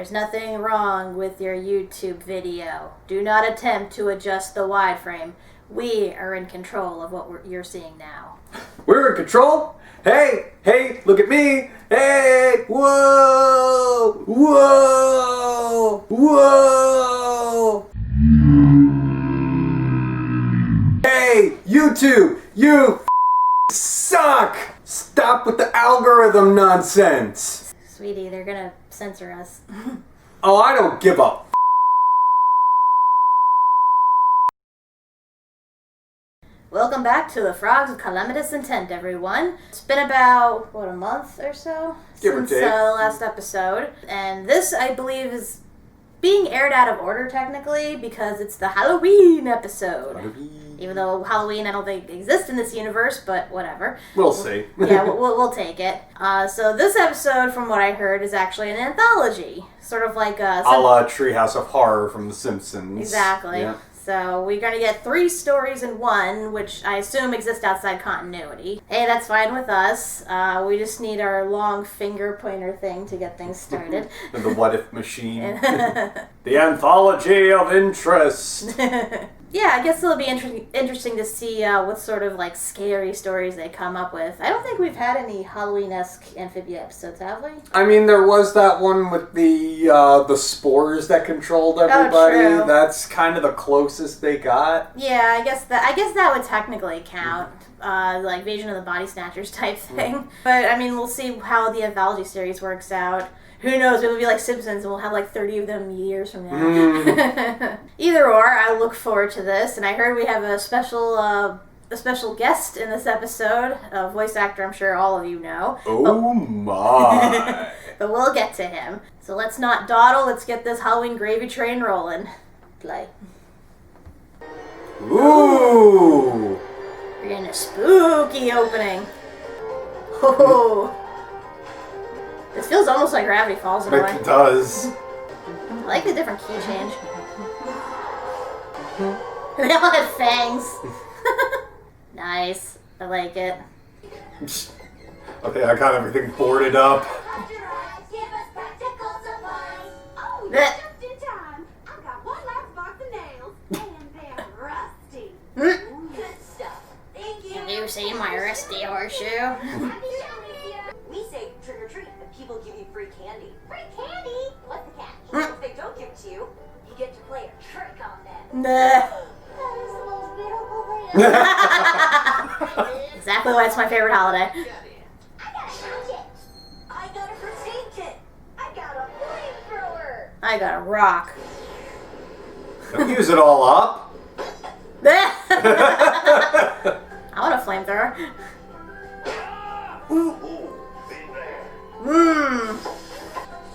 There's nothing wrong with your YouTube video. Do not attempt to adjust the wide frame. We are in control of what you're seeing now. We're in control? Hey, look at me. Hey, whoa, whoa, whoa. Hey, YouTube, you suck. Stop with the algorithm nonsense. Sweetie, they're gonna censor us. Oh, I don't give a Welcome back to the Frogs of Calamitous Intent, everyone. It's been about, a month or so? Give since or take. The last episode. And this, I believe, is being aired out of order, technically, because it's the Halloween episode. Even though Halloween, I don't think exists in this universe, but whatever. We'll see. Yeah, we'll take it. So this episode, from what I heard, is actually an anthology. Sort of like a la Treehouse of Horror from The Simpsons. Exactly. Yeah. So we're going to get 3 stories in one, which I assume exist outside continuity. Hey, that's fine with us. We just need our long finger pointer thing to get things started. And the what if machine. The anthology of interest. Yeah, I guess it'll be interesting to see what sort of scary stories they come up with. I don't think we've had any Halloween-esque Amphibia episodes, have we? I mean, there was that one with the spores that controlled everybody. Oh, true. That's kind of the closest they got. Yeah, I guess that would technically count. Like Vision of the Body Snatchers type thing. But, I mean, we'll see how the anthology series works out. Who knows, maybe it'll be like Simpsons and we'll have 30 of them years from now. Either or, I look forward to this. And I heard we have a special guest in this episode, a voice actor I'm sure all of you know. Oh my. But we'll get to him. So let's not dawdle, let's get this Halloween gravy train rolling. Play. Ooh. We're getting a spooky opening. Oh. This feels almost like Gravity Falls in a way. It does. I like the different key change. They all have fangs. Nice. I like it. Okay, I got everything boarded up. You see my rusty horseshoe? We say trick or treat and people give you free candy. Free candy? What's the catch? If they don't give it to you, you get to play a trick on them. Nah. That is the most beautiful thing. Exactly why it's my favorite holiday. I got a hatchet. I got a first aid kit. I got a flamethrower. I got a rock. Don't use it all up. I want a flamethrower.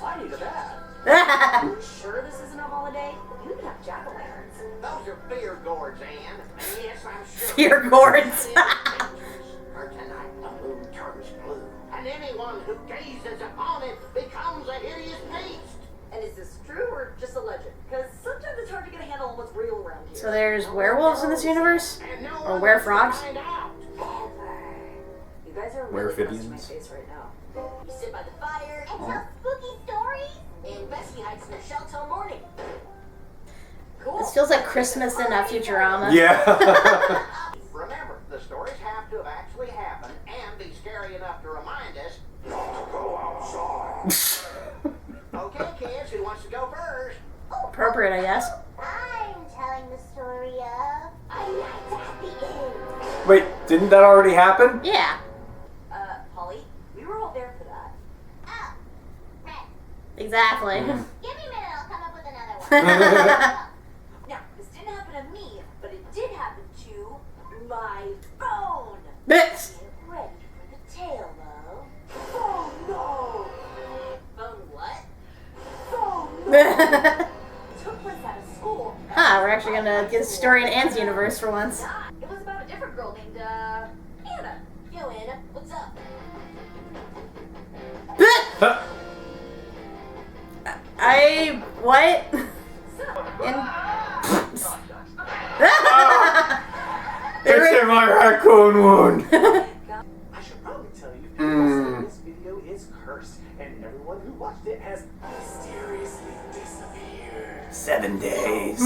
I need that. You sure this isn't a holiday? You can have jack-o'-lanterns. Those are fear gourds, Anne. And yes, I'm sure. Fear gourds. For tonight, the moon turns blue, and anyone who gazes upon it becomes a hideous beast. And is this true or just a legend? Because sometimes it's hard to get a handle on what's real around here. So there's werewolves in this universe? And no Or one werefrogs? can find out. You guys are really close to my face right now. You sit by the fire and tell spooky stories. And Bessie hides in her shell till morning. Cool. This feels like Christmas in Futurama. Yeah. Remember, the stories have to have actually happened and be scary enough to remind us not to go outside. Okay, kids, who wants to go first? Appropriate, I guess. I'm telling the story of A Night at the Inn. Wait, didn't that already happen? Yeah. Holly, we were all there for that. Oh, right. Exactly. Give me a minute, I'll come up with another one. Now, this didn't happen to me, but it did happen to my phone. Bitch. Get ready for the tale, though. Oh no! Phone what? Phone no! Took place out of school. We're actually gonna get a story in Anne's universe for once. It was about a different girl named, Anna. Yo, Anna, what's up? What? It's in my raccoon wound. I should probably tell you, this video is cursed, and everyone who watched it has mysteriously 7 days.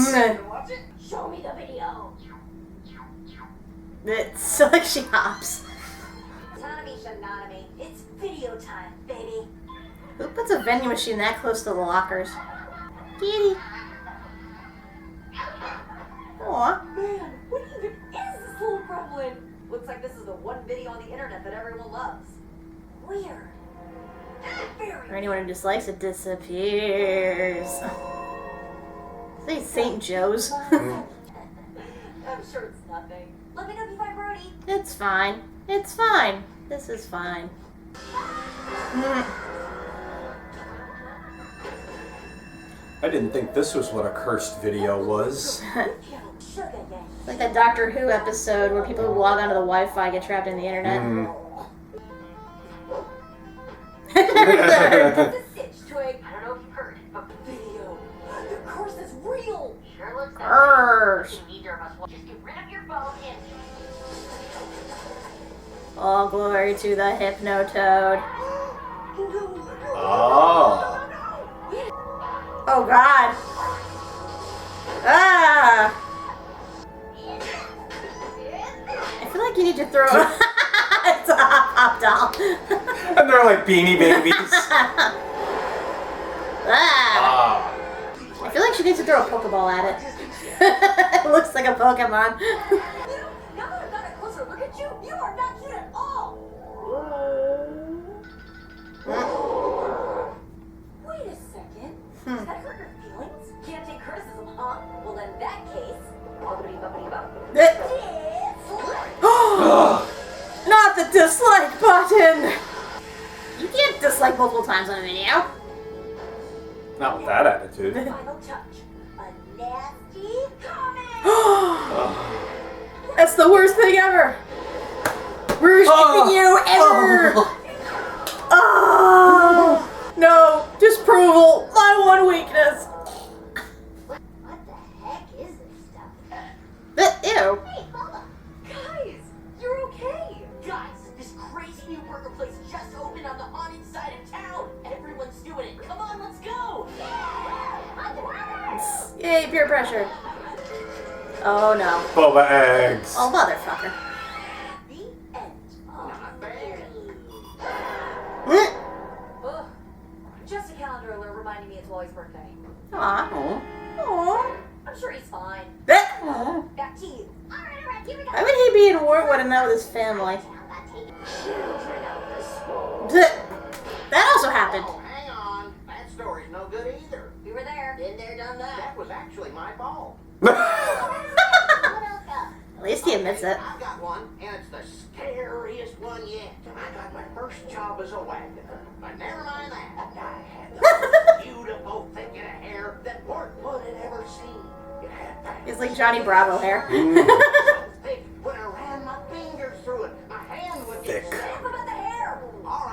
Watch it. Show me the video. It's like she hops. Autonomy, shinonomy. It's video time, baby. Who puts a vending machine that close to the lockers? Kitty. Aw. Man, what even is this little gremlin? Looks like this is the one video on the internet that everyone loves. Weird. Very. For anyone who dislikes it, disappears. Say St. Joe's. I'm sure it's nothing. Let me know if you find Brody. It's fine. It's fine. This is fine. I didn't think this was what a cursed video was. It's like that Doctor Who episode where people who log onto the Wi-Fi get trapped in the internet. It's a stitch twig. I don't know if you've heard, but video. The curse is real. Sure looks that Curse. way. Neither of us will just get rid of your phone and All glory to the Hypnotoad. Oh. Oh God. Ah. I feel like you need to throw it's a hop doll. And they're like Beanie Babies. Ah. I feel like she needs to throw a Pokeball at it. It looks like a Pokemon. Now that I've got a closer look at you, you are not cute at all. Wait a second. Does that hurt your feelings? Can't take criticism, huh? Well, in that case, bubbity bubbity bub. Not the dislike button! You can't dislike multiple times on a video. Not with that attitude. Final touch. A nasty comment. That's the worst thing ever! Worst thing you ever! Oh! No! Disapproval! My one weakness! what the heck is this stuff? Ew. Hey, Bubba. Guys, you're okay. Guys, this crazy new burger place just opened on the haunted side of town. Everyone's doing it. Come on, let's go. Yay, peer pressure. Oh no. Boba eggs. Oh, motherfucker. The end. Not bad. Ugh. Just a calendar alert reminding me it's Wally's birthday. Aw. Oh. Aw. I'm sure he's fine. Aw. Back to you. Alright, here we go. Why would he be in Warwood and not with his family? That also happened. Oh, hang on. That story's no good either. We were there. Been there, done that. That was actually my fault. What else go? At least he admits it. I've got one, and it's the scariest one yet. I got my first job as a wagoner. But never mind that. I had the most beautiful thicket of hair that Portwood had ever seen. It had that It's like Johnny Bravo hair. so thick, when I ran my fingers through it, my hand would get Thick. stiff. What about the hair? All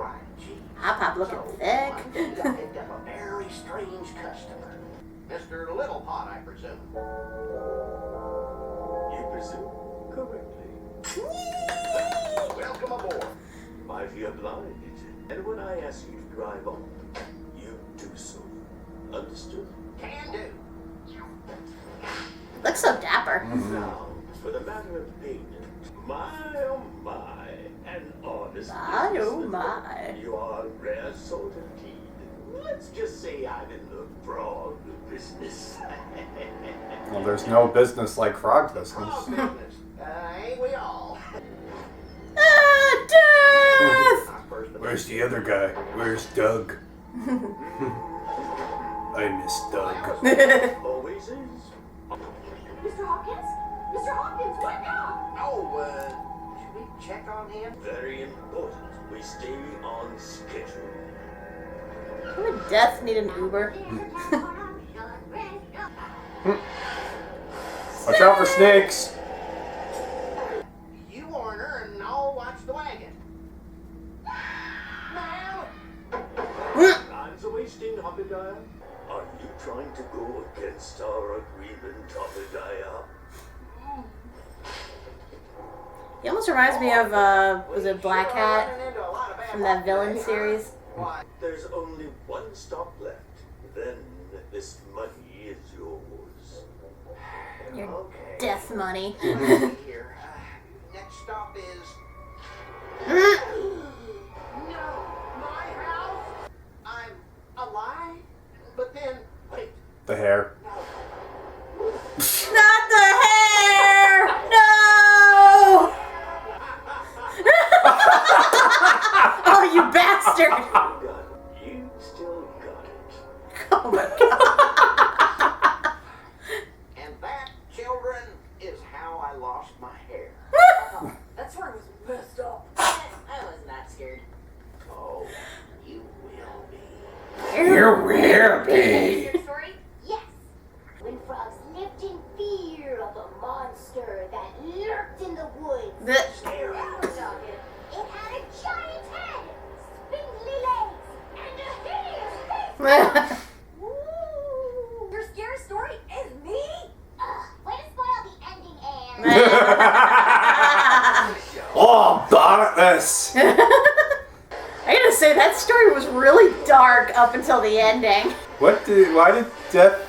right. Gee. Hop Hop looking So, thick. one day I picked up a very strange customer. Mr. Little Pot, I presume. You presume correctly. Welcome aboard. Mighty obliged. And when I ask you to drive on, you do so. Understood? Can do. Looks so dapper. Now, for the matter of payment, my oh my, an honest My oh businessman. my. You are a rare sort indeed. Let's just say I'm in the frog business. Well, there's no business like frog business. Oh, business. Ain't we all? Ah, death! I first Where's the other guy? Where's Doug? I miss Doug. Always is. Mr. Hopkins? Mr. Hopkins, wake up! Oh, should we check on him? Very important. We stay on schedule. Would Death need an Uber? Watch out for snakes. You warn her and I'll watch the wagon. Ma'am? Time's a wasting, Hoppediah. Are you trying to go against our agreement, Hoppediah? He almost reminds me of, was it Black Hat from that villain series? Why? There's only one stop left. Then this money is yours. Your Okay. death money. Here. Next stop is. No! My house? I'm alive? But then, wait. The hair. Not the hair! No! Oh, you bastard! You still got it. Oh my god. And that, children, is how I lost my hair. That story was messed up. I wasn't that scared. Oh, you will be. You will be. Your story? Yes. When frogs lived in fear of a monster that lurked in the woods. Scary. Now we're talking. It had a giant head, spindly legs, and a hideous face. Ooh. Your scary story is me? Way to spoil the ending, Anne. Oh, darn this. I gotta say, that story was really dark up until the ending. Why did Death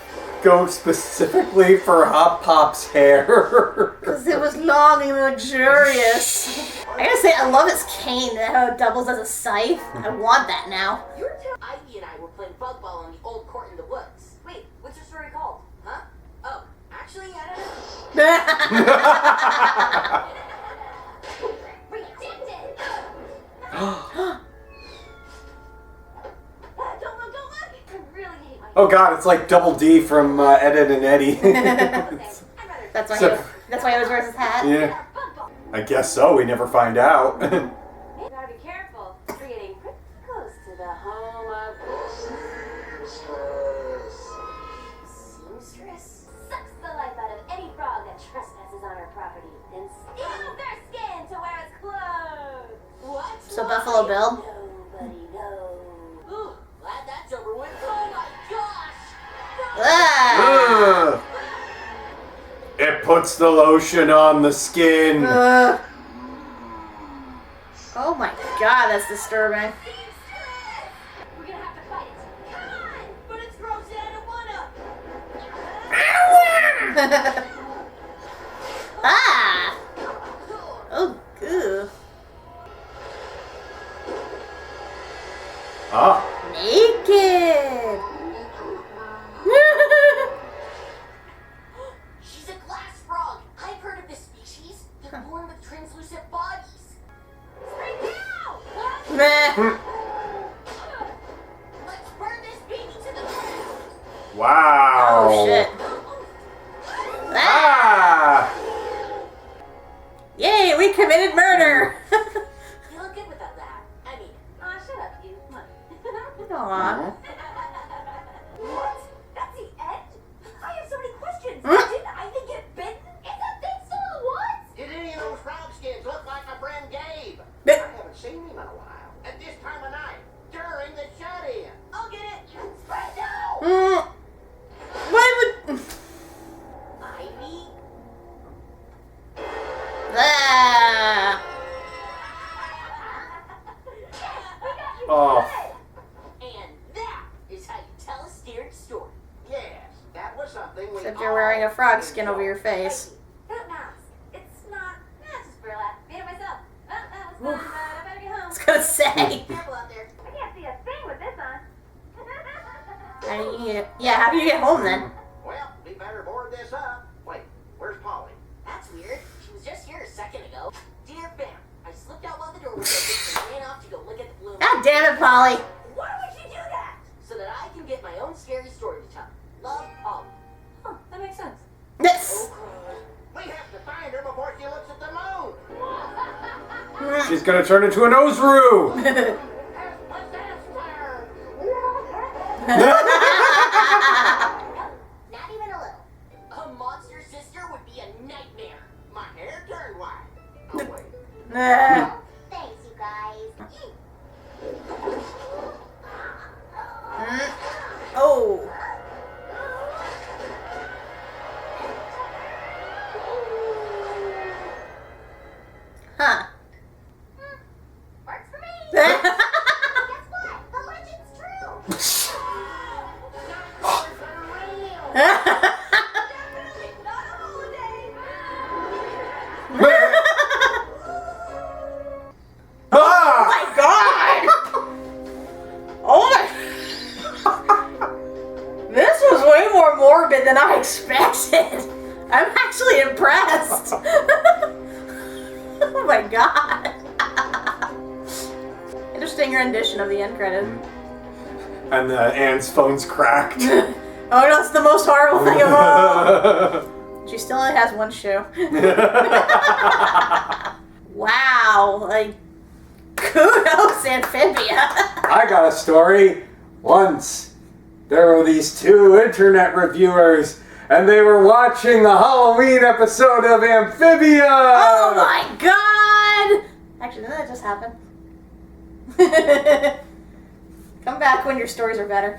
go specifically for Hop Pop's hair? Because it was long and luxurious. I gotta say, I love its cane, how it doubles as a scythe. I want that now. Ivy and I were playing bug ball on the old court in the woods. Wait, what's your story called? Huh? Oh, actually, I don't know. Predicted. Don't look, don't look! I really hate my Oh god, it's like Double D from Ed, and Eddie. That's why So- he always wears his hat. Yeah, I guess so. We never find out. You gotta be careful. We're getting pretty close to the home of seamstress. Sucks the life out of any frog that trespasses on her property and steals their skin to wear its clothes. What? So Buffalo Bill. Nobody knows. Ooh, glad that's over with. Oh my gosh! Ah! Ugh. It puts the lotion on the skin. Ugh. Oh my god, that's disturbing. We're gonna have to fight it. Come on! But it's gross and I don't wanna! Ah! Oh, ew. Ah. Naked! She's a glass frog. I've heard of this species. They're born with translucent bodies. Right now! Meh. Let's burn this baby to the ground. Wow. Oh shit. Ah! Ah. Yay, we committed murder! You look good without that. I mean, shut up, you. Aww. What? That's the end? I have so many questions. Hmm? Didn't Ivy get bitten? Is that thing still a what? Did any of those frog skins look like my friend Gabe? But- I haven't seen him in a while. At this time of night, during the shut-in. I'll get it. Right now! Why would... Ivy? Ah! Oh. And that is how you tell a steered story. Yes, that was something we Except you're wearing a frog skin over your face. That mask. It's not. It's just burlap. Made it myself. Well, that was fun, but I better get I home. was gonna say. Careful out there. I can't see a thing with this on. How do you how do you get home then? Well, we better board this up. Wait, where's Polly? That's weird. She was just here a second ago. Dear fam, I slipped out while the door was open and ran off to go look at the bloom. God damn it, Polly. Why would you do that? So that I can get my own scary story to tell. Love, Polly. Huh, that makes sense. This. We have to find her before she looks at the moon. She's gonna turn into a noseroo. Not even a little. A monster sister would be a nightmare. My hair turned white. Oh, wait. Ah. Thanks, you guys. Oh. Huh. Works for me. That's Guess what? The legend's true. Definitely not a holiday. Ah! My God! Oh my... This was way more morbid than I expected. I'm actually impressed. Oh my God. Interesting rendition of the end credit. And Anne's phone's cracked. Oh no, it's the most horrible thing of all. She still only has one shoe. Wow, like, kudos, Amphibia. I got a story. Once, there were these two internet reviewers, and they were watching the Halloween episode of Amphibia! Oh my God! Actually, didn't that just happen? Come back when your stories are better.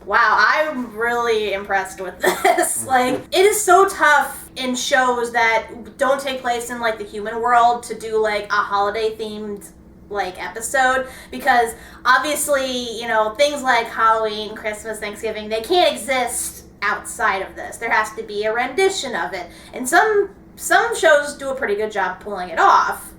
Wow, I'm really impressed with this. Like, it is so tough in shows that don't take place in, like, the human world to do, like, a holiday-themed, like, episode. Because, obviously, you know, things like Halloween, Christmas, Thanksgiving, they can't exist outside of this. There has to be a rendition of it. And some shows do a pretty good job pulling it off.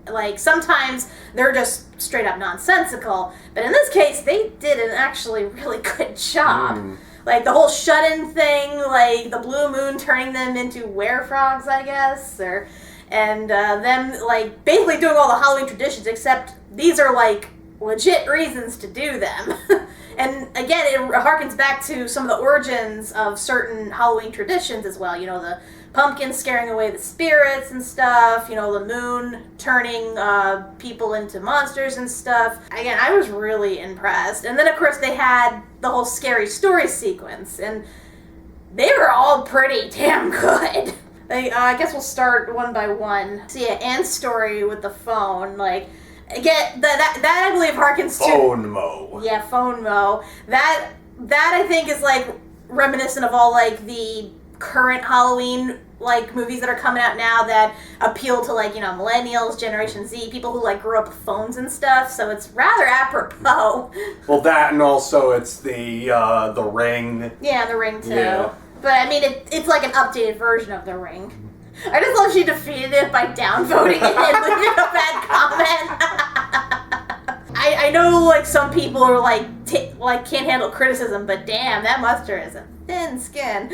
Like, sometimes they're just straight up nonsensical, but in this case, they did an actually really good job. Like, the whole shut-in thing, like, the blue moon turning them into were-frogs, I guess, and them, like, basically doing all the Halloween traditions, except these are, like, legit reasons to do them. And, again, it harkens back to some of the origins of certain Halloween traditions as well, you know, the pumpkins scaring away the spirits and stuff, you know, the moon turning people into monsters and stuff. Again, I was really impressed. And then, of course, they had the whole scary story sequence, and they were all pretty damn good. Like, I guess we'll start one by one. So, yeah, Anne's story with the phone, like, again, that I believe harkens to... Phone mo. Yeah, phone mo. That I think is, like, reminiscent of all, like, the current Halloween, like, movies that are coming out now that appeal to, like, you know, millennials, Generation Z, people who, like, grew up with phones and stuff, so it's rather apropos. Well, that, and also it's the Ring. Yeah, the Ring, too. Yeah. But, I mean, it's like an updated version of the Ring. I just love she defeated it by downvoting it and leaving a bad comment. I know, like, some people are, like, can't handle criticism, but damn, that mustard is a thin skin.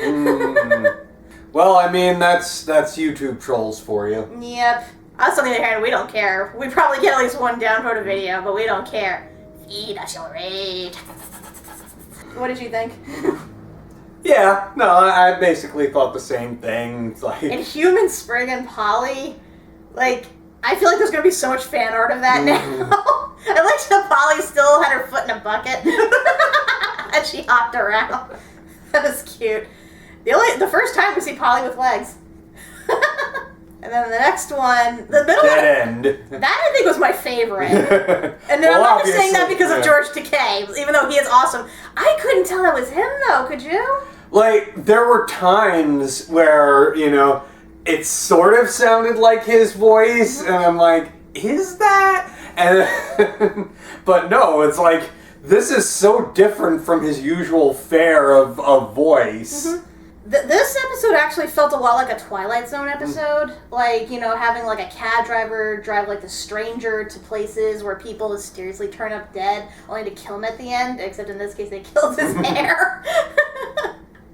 Well, I mean, that's YouTube trolls for you. Yep. Us, on the other hand, we don't care. We probably get at least one downvoted video, but we don't care. Feed us your rage. What did you think? Yeah, no, I basically thought the same thing. It's like... And Human Sprig and Polly, like, I feel like there's going to be so much fan art of that now. I like that Polly still had her foot in a bucket. And she hopped around. That was cute. The first time we see Polly with legs. And then the next one, the middle Dead one, end. that I think was my favorite. And then Well, I'm not just saying that obviously, because of George Takei, even though he is awesome. I couldn't tell that was him, though, could you? Like, there were times where, you know, it sort of sounded like his voice, and I'm like, is that? And but no, it's like, this is so different from his usual fare of voice. Mm-hmm. This episode actually felt a lot like a Twilight Zone episode. Like, you know, having like a cab driver drive like the stranger to places where people mysteriously turn up dead, only to kill him at the end, except in this case they killed his hair.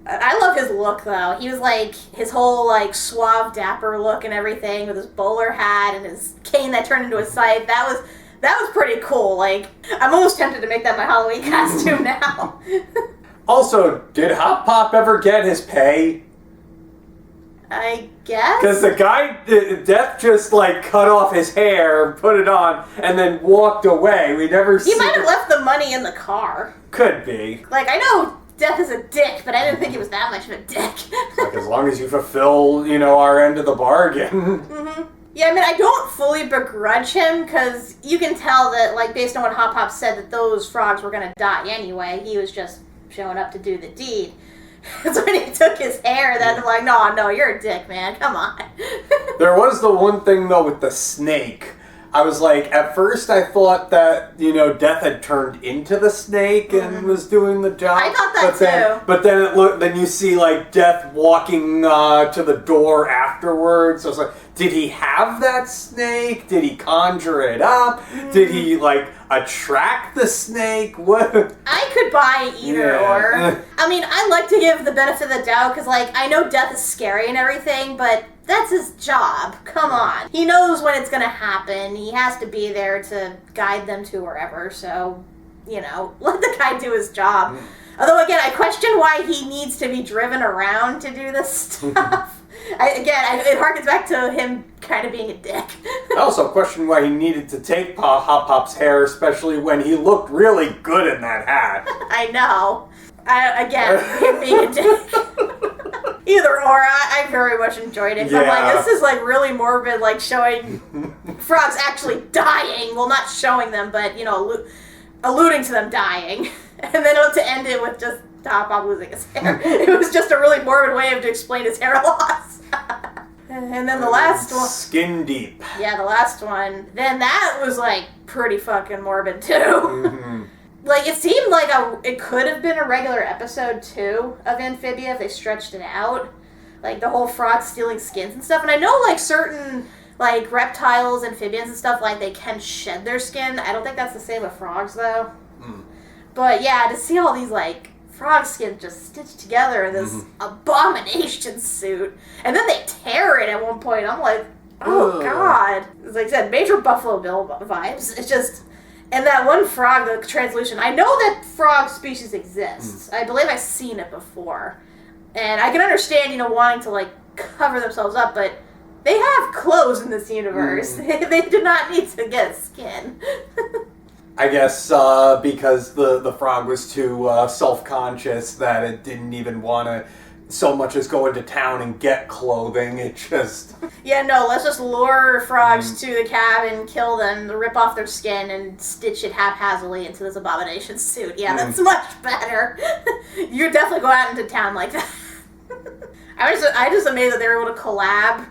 I love his look, though. He was like, his whole like suave, dapper look and everything, with his bowler hat and his cane that turned into a scythe. That was pretty cool. Like, I'm almost tempted to make that my Halloween costume now. Also, did Hop Pop ever get his pay? I guess? Because the guy, Death just like cut off his hair, put it on, and then walked away. We never see. He might have left the money in the car. Could be. Like, I know Death is a dick, but I didn't think he was that much of a dick. Like, as long as you fulfill, you know, our end of the bargain. Mm-hmm. Yeah, I mean, I don't fully begrudge him, because you can tell that, like, based on what Hop Pop said, that those frogs were going to die anyway. He was just showing up to do the deed. So when he took his hair, then I'm like, no, you're a dick, man. Come on. There was the one thing, though, with the snake. I was like, at first I thought that, Death had turned into the snake and was doing the job. I thought that too. But then you see, like, Death walking to the door afterwards. So I was like, did he have that snake? Did he conjure it up? Did he, like, attract the snake? What? I could buy either or. I mean, I like to give the benefit of the doubt because, like, I know Death is scary and everything, but that's his job. Come on. He knows when it's going to happen. He has to be there to guide them to wherever. So, let the guy do his job. Although, again, I question why he needs to be driven around to do this stuff. It harkens back to him kind of being a dick. I also question why he needed to take Hop Pop's hair, especially when he looked really good in that hat. I know. Him being a dick. Either or, I very much enjoyed it. I'm like, this is like really morbid, like showing frogs actually dying. Well, not showing them, but alluding to them dying. And then to end it with just Hop Pop losing his hair. It was just a really morbid way to explain his hair loss. And then the last one. Skin deep. Yeah, the last one. Then that was like pretty fucking morbid too. Like, it seemed like it could have been a regular episode, too, of Amphibia if they stretched it out. Like, the whole frog stealing skins and stuff. And I know, like, certain, like, reptiles, amphibians and stuff, like, they can shed their skin. I don't think that's the same with frogs, though. But, yeah, to see all these, like, frog skins just stitched together in this abomination suit. And then they tear it at one point. I'm like, oh, God. Like I said, major Buffalo Bill vibes. It's just... And that one frog, the translucent, I know that frog species exists. I believe I've seen it before. And I can understand, wanting to, like, cover themselves up, but they have clothes in this universe. They do not need to get skin. I guess because the frog was too self-conscious that it didn't even want to so much as go into town and get clothing. It just... Yeah, no, let's just lure frogs to the cabin, kill them, rip off their skin, and stitch it haphazardly into this abomination suit. Yeah, that's much better. You definitely go out into town like that. I just amazed that they were able to collab,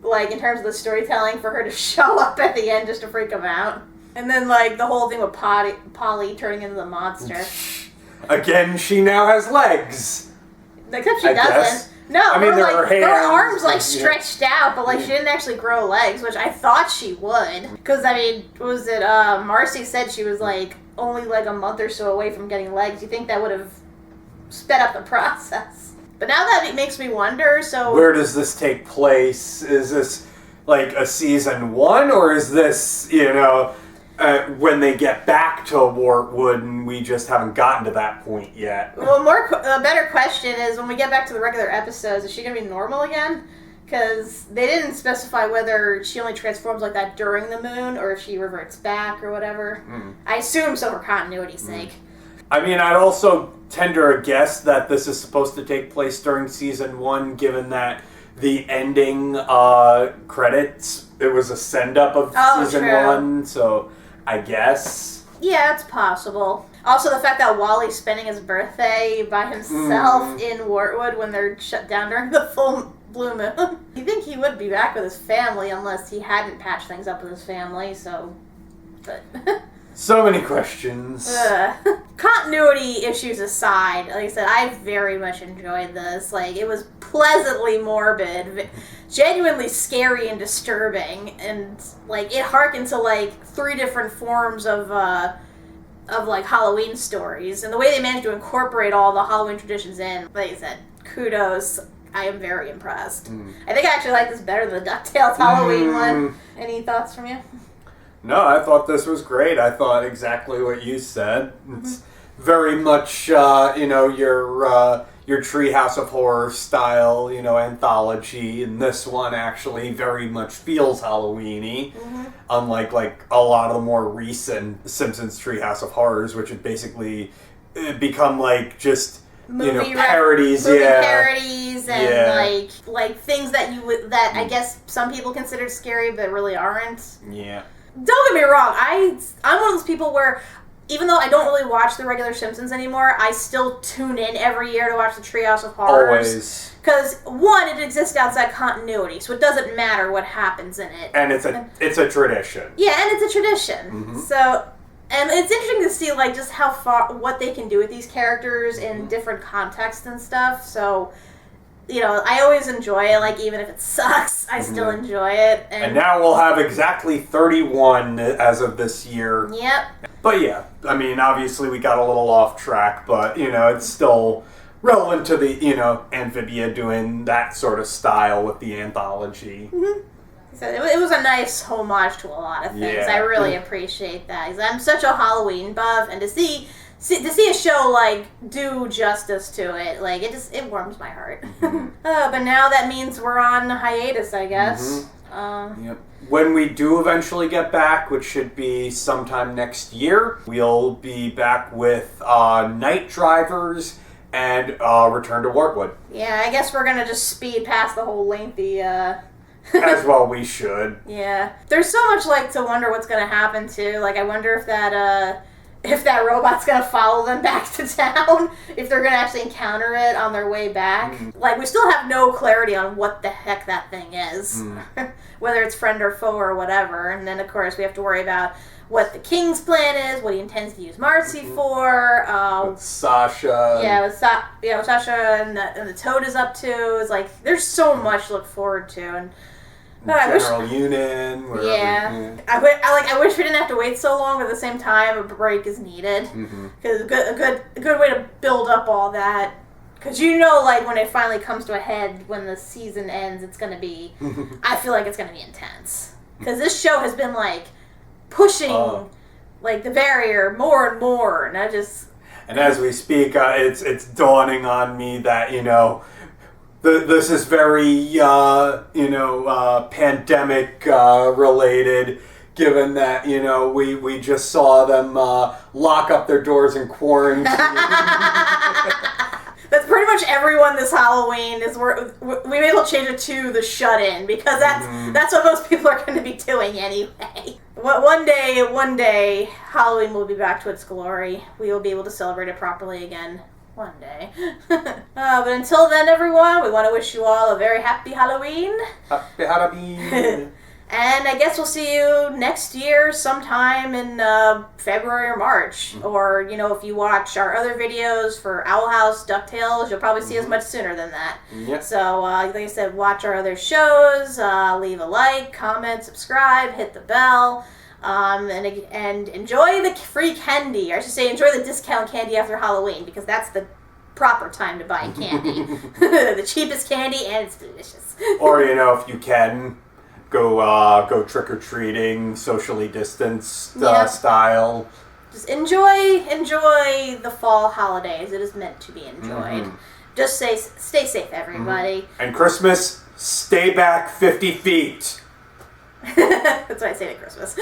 like, in terms of the storytelling, for her to show up at the end just to freak them out. And then, like, the whole thing with Polly turning into the monster. Again, she now has legs. Except she doesn't. Guess. No, I mean, her arms, like, stretched out, but, like, she didn't actually grow legs, which I thought she would. Because, I mean, was it, Marcy said she was, like, only, like, a month or so away from getting legs. You think that would have sped up the process. But now that it makes me wonder, so... Where does this take place? Is this, like, a season 1, or is this, when they get back to Wartwood and we just haven't gotten to that point yet? Well, a better question is, when we get back to the regular episodes, is she going to be normal again? Because they didn't specify whether she only transforms like that during the moon or if she reverts back or whatever. I assume so for continuity's sake. I mean, I'd also tender a guess that this is supposed to take place during season 1, given that the ending credits, it was a send-up of season 1, so... I guess. Yeah, it's possible. Also, the fact that Wally's spending his birthday by himself in Wartwood when they're shut down during the full blue moon. You think he would be back with his family unless he hadn't patched things up with his family, so... But... So many questions. Continuity issues aside, like I said, I very much enjoyed this. Like, it was pleasantly morbid, genuinely scary and disturbing, and, like, it harkened to, like, 3 different forms of like, Halloween stories. And the way they managed to incorporate all the Halloween traditions in, like I said, kudos. I am very impressed. I think I actually like this better than the Ducktales Halloween one. Any thoughts from you? No, I thought this was great. I thought exactly what you said. It's very much, your Treehouse of Horror style, anthology. And this one actually very much feels Halloween-y. Unlike, like, a lot of the more recent Simpsons Treehouse of Horrors, which had basically become, like, just... parodies, parodies, and like things that that I guess some people consider scary, but really aren't. Yeah. Don't get me wrong, I'm one of those people where even though I don't really watch the regular Simpsons anymore, I still tune in every year to watch the Treehouse of Horrors. Always. Because, one, it exists outside continuity, so it doesn't matter what happens in it. And it's a tradition. Yeah, and it's a tradition. So, and it's interesting to see, like, just how far, what they can do with these characters in different contexts and stuff. So, you know, I always enjoy it. Like, even if it sucks, I still enjoy it. And now we'll have exactly 31 as of this year. Yep. But yeah, I mean, obviously we got a little off track, but, you know, it's still relevant to the, you know, Amphibia doing that sort of style with the anthology. So it was a nice homage to a lot of things. Yeah. I really appreciate that. 'Cause I'm such a Halloween buff, and to see a show like do justice to it, like it warms my heart. But now that means we're on hiatus, I guess. Yep. When we do eventually get back, which should be sometime next year, we'll be back with Night Drivers and Return to Wartwood. Yeah, I guess we're gonna just speed past the whole lengthy. As well, we should. Yeah, there's so much like to wonder what's gonna happen too. Like, I wonder if that robot's gonna follow them back to town, if they're gonna actually encounter it on their way back. Like, we still have no clarity on what the heck that thing is, whether it's friend or foe or whatever. And then, of course, we have to worry about what the King's plan is, what he intends to use Marcy for. With Sasha. With Sasha and the Toad is up to. It's like, there's so much to look forward to. And General Union. Wherever, I wish we didn't have to wait so long, but at the same time, a break is needed. Because a good way to build up all that. Because you know, like, when it finally comes to a head, when the season ends, it's going to be, I feel like it's going to be intense. Because this show has been, like, pushing, like, the barrier more and more, and I just... And as we speak, it's dawning on me that, you know, this is very, pandemic related, given that, you know, we just saw them lock up their doors in quarantine. That's pretty much everyone this Halloween is. We may as well change it to the shut-in, because that's what most people are going to be doing anyway. One day, Halloween will be back to its glory. We will be able to celebrate it properly again. One day. But until then, everyone, we want to wish you all a very happy Halloween. Happy Halloween. And I guess we'll see you next year sometime in February or March. Or, you know, if you watch our other videos for Owl House, Ducktales, you'll probably see us much sooner than that. Yep. So, like I said, watch our other shows, leave a like, comment, subscribe, hit the bell. And enjoy the free candy. Or I should say, enjoy the discount candy after Halloween, because that's the proper time to buy candy. The cheapest candy, and it's delicious. Or, you know, if you can, go trick-or-treating, socially distanced style. Just enjoy the fall holidays. It is meant to be enjoyed. Just stay safe, everybody. And Christmas, stay back 50 feet. That's what I say to Christmas.